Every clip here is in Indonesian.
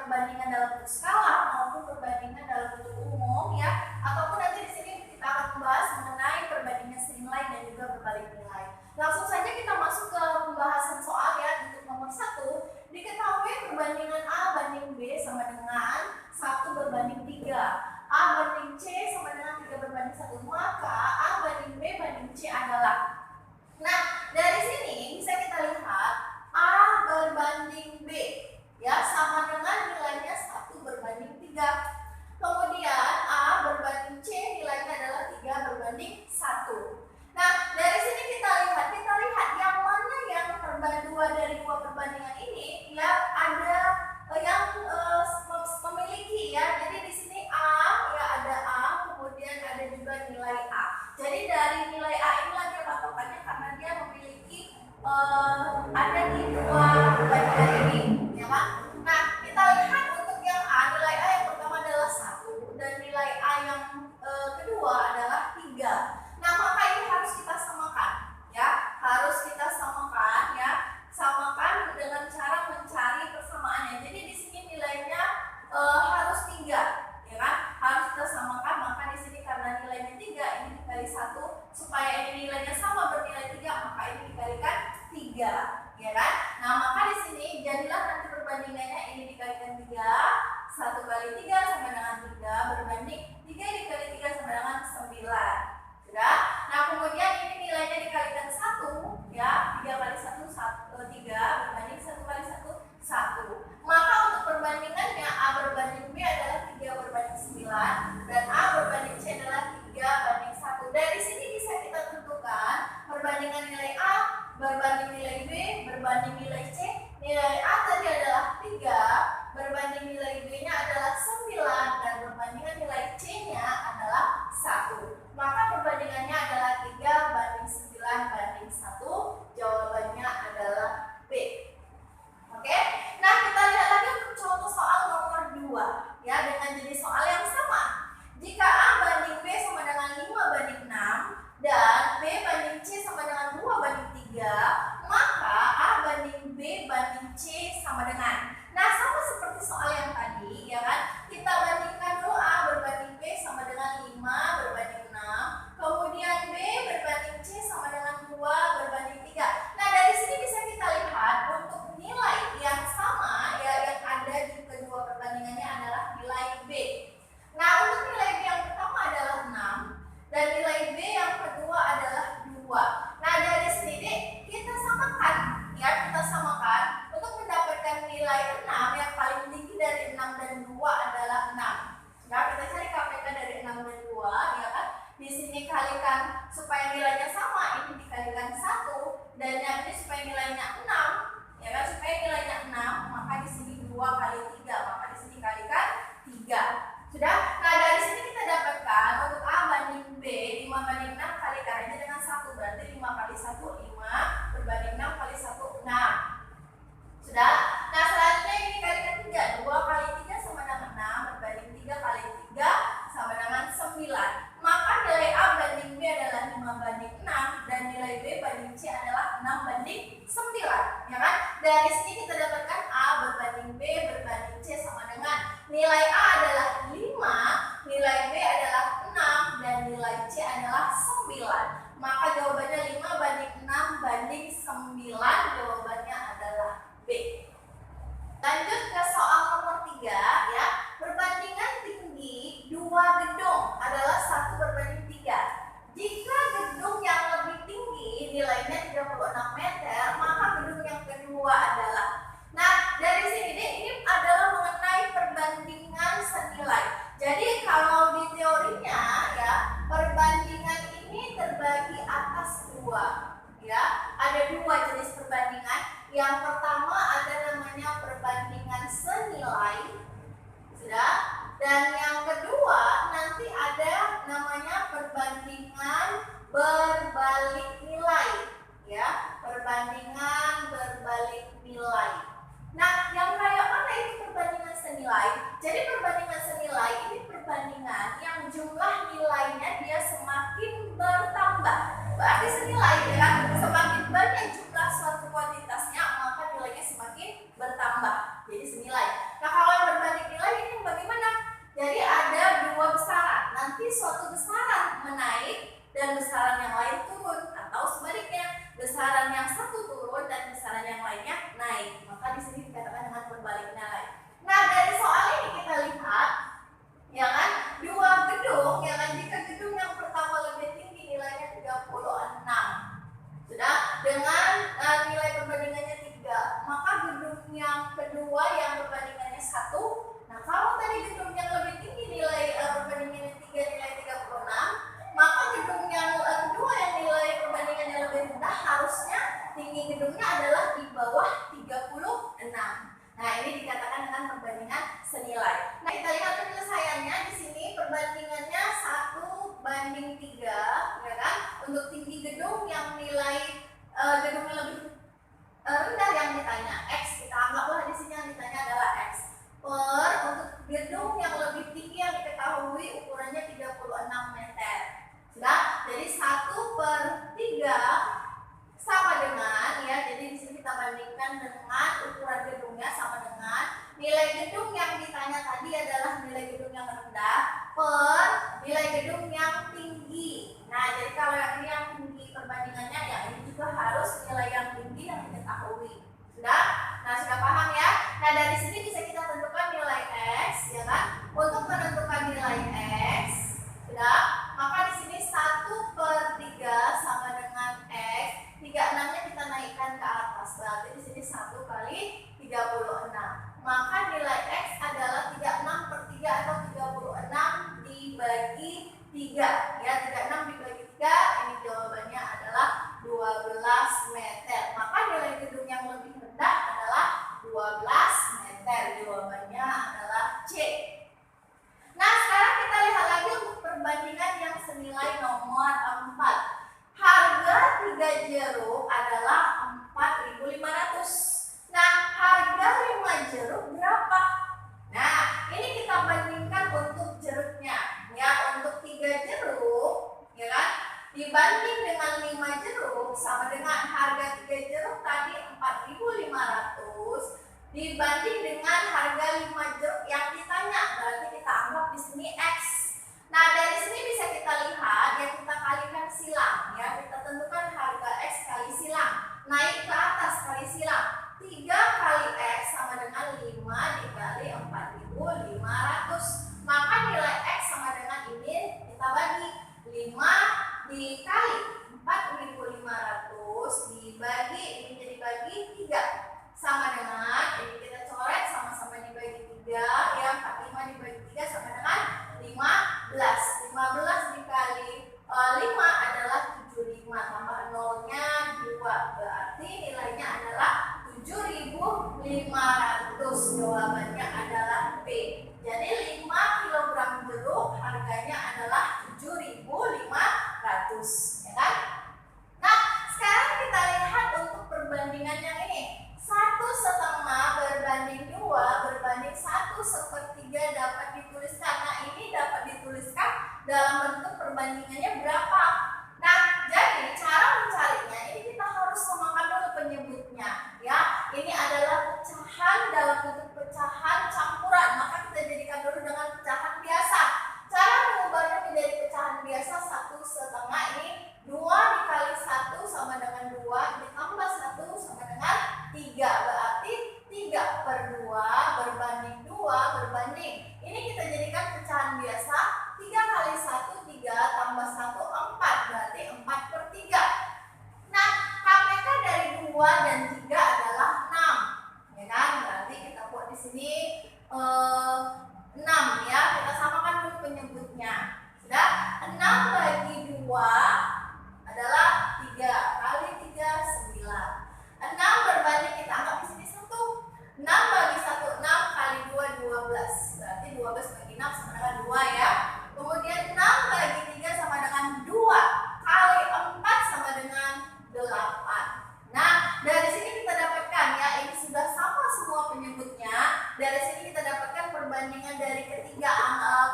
perbandingan dalam bentuk skala maupun perbandingan dalam bentuk umum ya, ataupun nanti di sini kita akan membahas mengenai perbandingan streamline dan juga berbalik nilai. Langsung saja kita masuk ke pembahasan soal ya. Untuk nomor 1, diketahui perbandingan A banding B sama dengan 1 berbanding 3, A banding C sama dengan 3 berbanding 1, maka A banding B banding C adalah. Nah, dari sini bisa kita lihat A berbanding B ya sama dengan nilainya 1 berbanding 3. Kemudian A berbanding C nilainya adalah 3 berbanding 1. Nah, dari sini kita lihat yang mana yang dua dari dua perbandingan ini ya ada yang memiliki ya. Jadi di sini A ya ada A, kemudian ada juga nilai A. Jadi dari nilai A inilah dia patokannya karena dia memiliki ada di dua perbandingan ini, ya kan? Nah, kita lihat untuk yang A, nilai A yang pertama adalah 1 dan nilai A yang kedua adalah 3. Nah, maka ini harus kita samakan ya, samakan dengan cara mencari persamaannya. Jadi di sini nilainya harus 3, ya kan? Harus kita samakan, maka di sini karena nilainya 3 ini dikali 1 supaya ini nilainya sama bernilai 3, maka ini dikalikan 3, ya kan? Nah, maka di sini jadilah nanti perbandingannya ini dikalikan 3, 1 kali 3 sama dengan 3 berbanding 3 dikali 3 sama dengan 9. Sudah? Nah, kemudian ini nilainya dikalikan 1 ya, 3 kali 1 3 berbanding 1 kali 1 1. Maka untuk perbandingannya A berbanding B adalah 3 berbanding 9 dan A berbanding C adalah 3 banding 1. Dari sini bisa kita tentukan perbandingan nilai A berbanding nilai B berbanding nilai C. Nilai A tadi adalah 3 berbanding nilai B-nya adalah 9 dan perbandingan nilai C-nya adalah 1. Maka perbandingannya adalah 3 banding 9 banding 1. Jawabannya adalah B. Oke. Nah, kita lihat lagi untuk contoh soal nomor 2 ya, dengan jenis soal yang sama. Jika A banding B sama dengan 5 banding 6 dan B banding C sama dengan 2 banding 3, maka A banding B banding C sama dengan. Nah, sama seperti soal yang tadi ya kan. Kita bandingkan dulu A berbanding B sama dengan 5 berbanding 6, kemudian B berbanding C sama dengan 2 berbanding 3. Nah, dari sini bisa kita lihat untuk nilai yang sama ya yang ada di kedua perbandingannya adalah nilai B. Nah, untuk nilai B yang pertama adalah 6 dan nilai B yang kedua adalah 2. Nah, dari sini kita samakan ya, untuk mendapatkan nilai 6 yang paling tinggi dari 6 dan 2 adalah 6. Nah, kita cari KPK dari 6 dan 2 ya kan. Di sini kalikan supaya nilainya sama, ini dikalikan 1 dan yang ini supaya nilainya 6 ya kan, supaya nilainya 6 maka di sini 2 kali 3, maka di sini kalikan 3. Sudah? Nah, dari sini kita dapatkan untuk A banding B 5 banding 6 kalikan aja dengan 1, berarti 5 kali 1 5 berbanding 6 kali 1 6. Sudah? Nah, selanjutnya ini dikalikan 3, 2 kali 3 sama dengan 6 berbanding 3 kali 3 sama dengan 9. Maka nilai A banding B adalah 5 banding 6 dan nilai B banding C adalah 6 banding 9, ya kan? Dari sini kita dapatkan A berbanding B berbanding C sama dengan nilai A adalah 5, nilai B adalah 6 dan nilai C adalah 9. Maka jawabannya 5 banding 6 banding 9, jawabannya adalah B. Lanjut ke soal nomor 3 ya. Perbandingan tinggi dua gedung adalah 1 berbanding 3. Jika gedung yang lebih tinggi nilainya 36 meter, maka gedung yang kedua adalah. Nah, dari sini ini adalah mengenai perbandingan senilai. Jadi kalau di teorinya ya, perbandingan ini terbagi atas 2 ya. Ada 2 jenis perbandingan. Yang pertama ada namanya perbandingan senilai. Sudah? Dan yang kedua nanti ada namanya perbandingan berbalik nilai ya, perbandingan berbalik nilai. Nah, yang kayak mana itu perbandingan senilai? Jadi perbandingan senilai ini perbandingan yang jumlah nilainya dia semakin bertambah. Berarti senilai ya kan, semakin banyak jumlah suatu kuantitasnya maka nilainya semakin bertambah. Jadi senilai. Nah, kalau yang dan besaran yang lain turun, atau sebaliknya besaran yang satu turun dan besaran yang lainnya naik. Maka di sini dikatakan dengan berbalik nilai. Nah, dari soal ini kita lihat, ya kan, dua gedung, ya kan, jika gedung yang pertama lebih tinggi nilainya 36, sudah, dengan nilai perbandingannya 3, maka gedung yang kedua yang perbandingannya 1. Nah, kalau tadi gedung yang lebih tinggi nilai perbandingannya 3, nilai 36, maka gedung yang kedua yang nilai perbandingannya lebih rendah, harusnya tinggi gedungnya adalah di bawah 36. Nah, ini dikatakan dengan perbandingan senilai. Nah, kita lihat penyelesaiannya di sini, perbandingannya 1:3, ya kan? Untuk tinggi gedung yang nilai gedungnya lebih rendah yang ditanya X, kita anggaplah di sini yang ditanya adalah X, per untuk gedung yang lebih tinggi yang diketahui ukurannya 36 meter. Sudah, jadi 1/3 sama dengan, ya, jadi di sini kita bandingkan dengan ukuran gedungnya sama dengan nilai gedung yang ditanya tadi adalah nilai gedung yang rendah per nilai gedung yang tinggi. Nah, jadi kalau yang ini yang tinggi perbandingannya, ya ini juga harus nilai yang tinggi yang diketahui. Sudah? Nah, sudah paham ya? Nah, dari sini bisa kita tentukan nilai X, ya kan? Untuk menentukan nilai X, sudah, maka di sini 1/3 sama dengan X. 36-nya kita naikkan ke atas, berarti di sini 1 kali 36. Maka nilai X adalah 36/3 atau 36 dibagi 3. Ya, 36 dibagi 3, ini jawabannya adalah 12 meter. Maka nilai gedung yang lebih rendah adalah 12 meter. Jawabannya adalah C. Nah, sekarang kita lihat lagi untuk perbandingan yang senilai nomor 4. Harga 3 jeruk adalah 4.500. Nah, harga 5 jeruk berapa? Nah, ini kita bandingkan untuk jeruknya. Ya, untuk 3 jeruk, ya kan, dibanding dengan 5 jeruk, sama dengan harga 3 jeruk tadi 4.500 dibanding dengan harga 5 jeruk yang ditanya. Berarti kita anggap di sini X. Nah, dari sini bisa kita lihat, ya, kita kalikan silang, ya, kita tentukan harga X kali silang, naik ke atas kali silang. 3 kali X sama dengan 5 dikali 4.500. Maka nilai X sama dengan ini kita bagi 5 dikali 4.500 dibagi, ini jadi bagi 3, sama dengan, ini kita coret sama-sama dibagi 3, ya, 45 dibagi 3 sama dengan 15. 15 dikali 5 adalah 75, tambah nolnya 2, berarti nilainya adalah 7.500. Jawabannya adalah B. Jadi 5 kg jeruk harganya adalah 7.500, ya kan? Nah, sekarang kita lihat untuk perbandingan yang ini. 1,5 berbanding 2 berbanding 1/3 dapat dituliskan. Nah, ini dapat dituliskan dalam bentuk perbandingannya berapa. Nah, jadi cara mencarinya ini kita harus samakan dulu penyebutnya, ya. Ini adalah pecahan dalam bentuk pecahan campuran, maka kita jadikan dulu dengan pecahan biasa. Cara mengubahnya menjadi pecahan biasa 1,5 ini 2 dikali 1 sama dengan 2 ditambah 1 sama dengan 3, berarti 3/2 berbanding 2 berbanding. Ini kita jadikan pecahan biasa, 3 kali 1 3 tambah 1 4, berarti 4/3. Nah, KPK dari 2 dan 3 adalah 6, ya kan? Berarti kita buat di sini 6, ya. Kita samakan dulu penyebutnya. Sudah? 6 bagi 2 adalah 3 kali 3 9. 6 berbanding, kita anggap di sini 1. 6 bagi 1 6 kali 2 12. Berarti 12 bagi 6 sama dengan 2, ya. Kemudian 6 bagi 3 sama dengan 2 kali 4 sama dengan 8. Nah, dari sini kita dapatkan, ya, ini sudah sama semua penyebutnya. Dari sini kita dapatkan perbandingan dari ketiga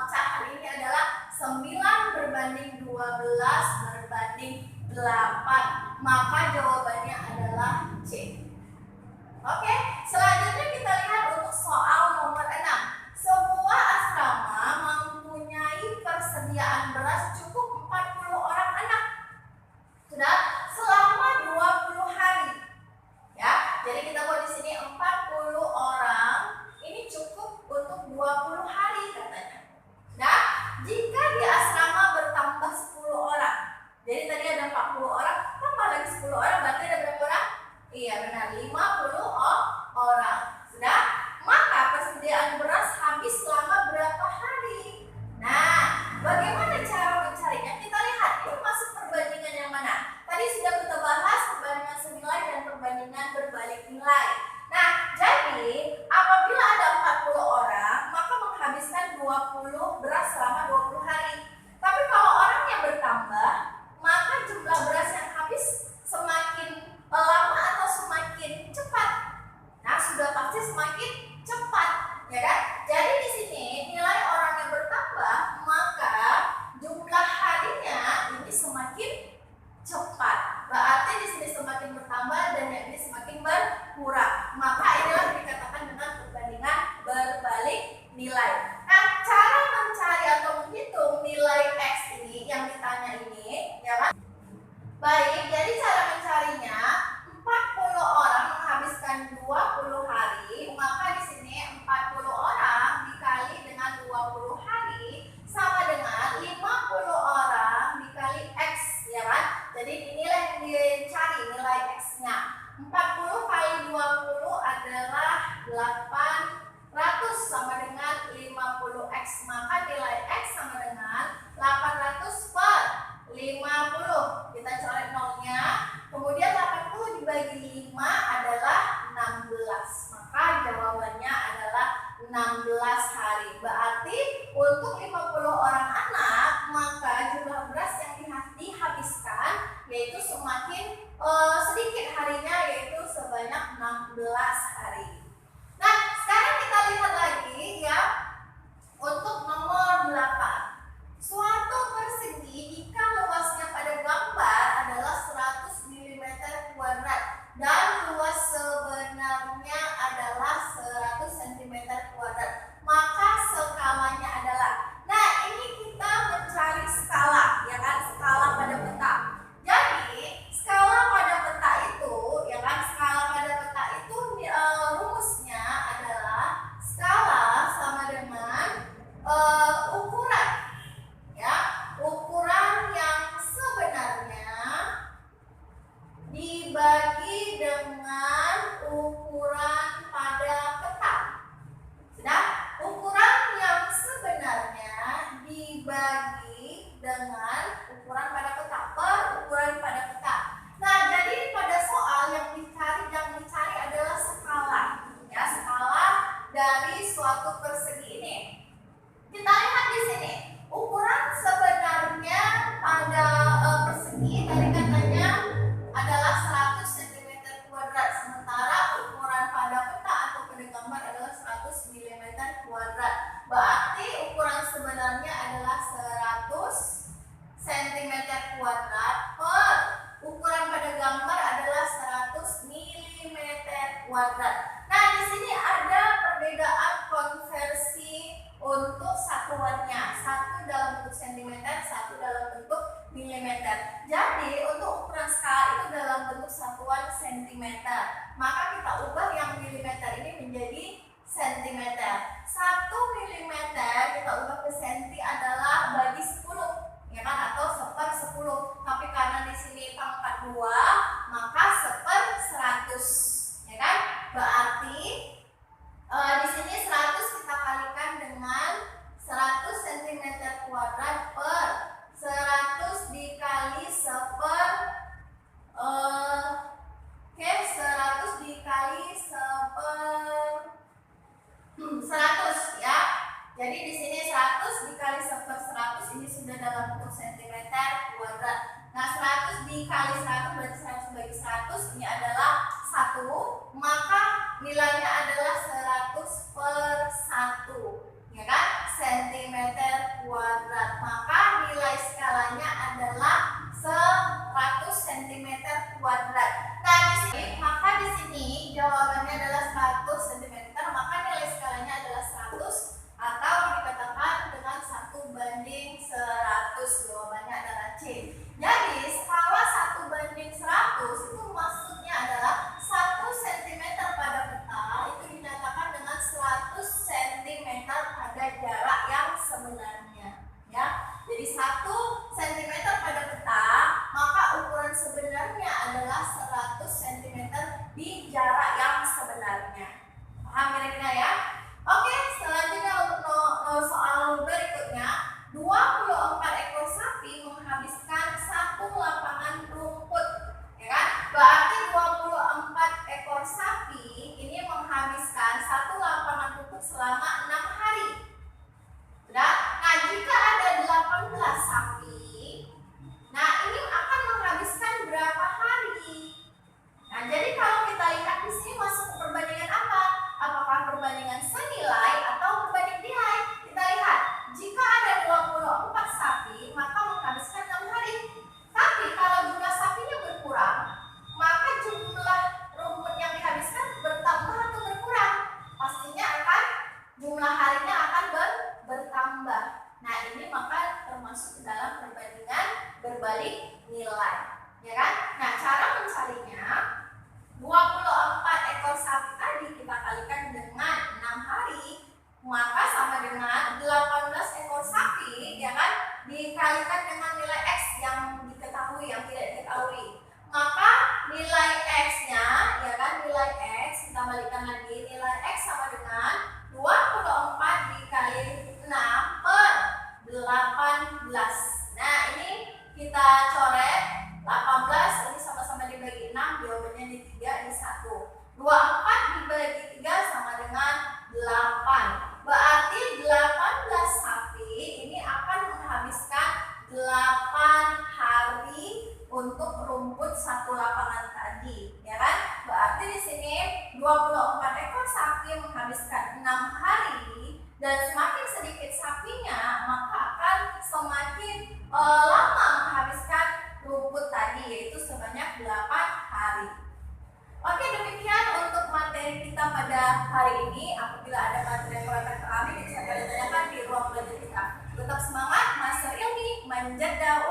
pecahan ini adalah 9 berbanding 12 berbanding 8. Maka jawabannya adalah C. Oke, selanjutnya kita lihat untuk soal nomor 6. Sebuah asrama mempunyai persediaan beras cukup 40 orang anak. semakin cepat. Berarti di sini semakin bertambah dan yang ini semakin berkurang. Maka inilah dikatakan dengan perbandingan berbalik nilai. Nah, cara mencari atau menghitung nilai X ini yang ditanya ini, ya kan? Baik, jadi cara mencarinya 40 orang menghabiskan 20 hari, maka di sini 40 orang dikali dengan 20 hari sama dengan 50 orang dikali X, ya kan? Jadi inilah yang dicari nilai X-nya. 40 kali 20 adalah 800 sama dengan 50X. Maka nilai X sama dengan 800 per 50. Kita coret nolnya. Kemudian 80 dibagi 5 adalah 16. Maka jawabannya adalah 16 hari. Berarti untuk 50 orang anak, maka jumlah beras yang dihabiskan yaitu semakin sedikit harinya, yaitu sebanyak 16 hari. Nah, sekarang kita lihat lagi ya untuk nomor 8. Suatu persegi jika luasnya pada gambar adalah 100 mm kuadrat dan luas sebenarnya adalah 100 cm kuadrat, maka skalanya adalah. Nah, ini kita mencari skala, ya kan, skala pada peta. Jadi skala pada peta itu, ya kan, skala pada peta itu rumusnya adalah skala sama dengan ukuran, ya, ukuran yang sebenarnya dibagi dengan ukuran pada peta. Sudah, ukuran yang sebenarnya dibagi dengan ukuran pada peta per ukuran pada peta. Nah, jadi pada soal yang dicari adalah skala, ya, skala dari suatu persegi ini. Kita lihat di sini, ukuran sebenarnya pada persegi dari katanya adalah 100 cm kuadrat, sementara ukuran pada peta atau pada gambar adalah 100 mm kuadrat. Berarti ukuran sebenarnya adalah 100 cm kuadrat per ukuran pada gambar adalah 100 mm kuadrat. Nah, di sini ada perbedaan konversi untuk satuannya, satu dalam bentuk cm, satu dalam bentuk milimeter. Jadi untuk ukuran skala itu dalam bentuk satuan cm, maka kita ubah yang milimeter ini menjadi cm. 1 mm kita ubah ke senti adalah bagi 10, ya kan, atau 1/10. Tapi karena di sini pangkat 2, maka 1/100, ya kan? Berarti di sini 100 kita kalikan dengan 100 cm kuadrat per 100 dikali 100 dikali 100, ya. Jadi di sini 100 dikali 1/100 ini sudah dalam bentuk cm kuadrat. Nah, 100 dikali 100 berarti 100 bagi 100 ini adalah 1, maka nilainya adalah 100/1, ya kan, cm kuadrat. Maka nilai skalanya adalah 100 cm kuadrat. Nah, maka di sini jawabannya adalah 100 cm, maka nilai skalanya adalah 100 atau dikatakan dengan 1/100. Jawabannya adalah C. Jadi skala 1/100 itu maksudnya adalah 1 cm pada peta itu dinyatakan dengan 100 cm pada jarak yang sebenarnya, ya. Jadi 1 cm pada peta, maka ukuran sebenarnya adalah nilai, ya kan? Nah, cara mencarinya 24 ekor sapi tadi kita kalikan dengan 6 hari, maka sama dengan 18 ekor sapi, ya kan? Dikalikan dengan nilai X yang diketahui, yang tidak diketahui. Maka nilai X-nya, ya kan? Nilai X kita balikan lagi, nilai X sama dengan 24 dikali 6 per 18. Nah, ini kita coret 18, ini sama-sama dibagi 6, jawabannya di 3, di 1. 24 dibagi 3 sama dengan 8. Berarti 18 sapi ini akan menghabiskan 8 hari untuk rumput satu lapangan tadi, ya kan? Berarti di sini 24 ekor sapi menghabiskan 6 hari, dan semakin sedikit sapinya maka akan semakin lama menghabiskan rumput tadi, yaitu sebanyak 8 hari. Oke, demikian untuk materi kita pada hari ini. Apabila ada materi yang kurang terpahami bisa kalian tanyakan di ruang belajar kita. Tetap semangat, Master Ilmi menjaga